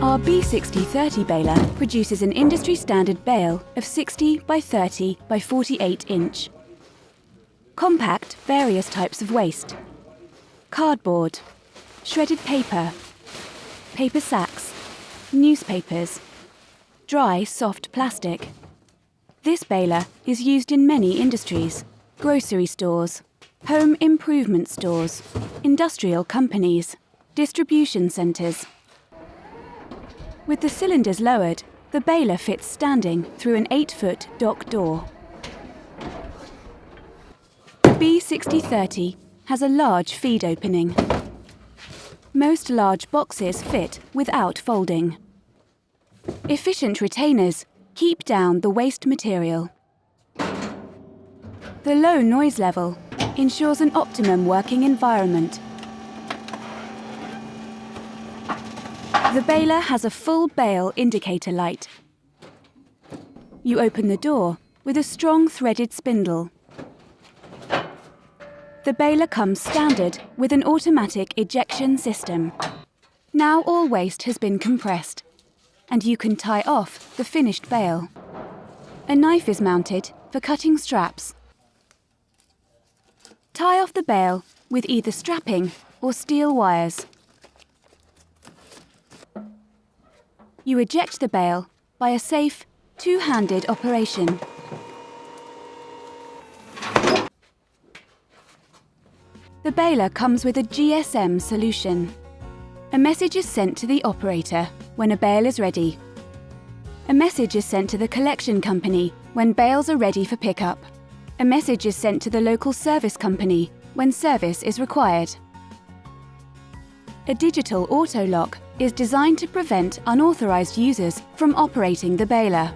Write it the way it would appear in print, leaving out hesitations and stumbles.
Our B6030 baler produces an industry-standard bale of 60 by 30 by 48 inch. Compact various types of waste: cardboard, shredded paper, paper sacks, newspapers, dry soft plastic. This baler is used in many industries: grocery stores, home improvement stores, industrial companies, distribution centres. With the cylinders lowered, the baler fits standing through an 8-foot dock door. The B6030 has a large feed opening. Most large boxes fit without folding. Efficient retainers keep down the waste material. The low noise level ensures an optimum working environment. The baler has a full bale indicator light. You open the door with a strong threaded spindle. The baler comes standard with an automatic ejection system. Now all waste has been compressed, and you can tie off the finished bale. A knife is mounted for cutting straps. Tie off the bale with either strapping or steel wires. You eject the bale by a safe, two-handed operation. The baler comes with a GSM solution. A message is sent to the operator when a bale is ready. A message is sent to the collection company when bales are ready for pickup. A message is sent to the local service company when service is required. A digital auto lock is designed to prevent unauthorized users from operating the baler.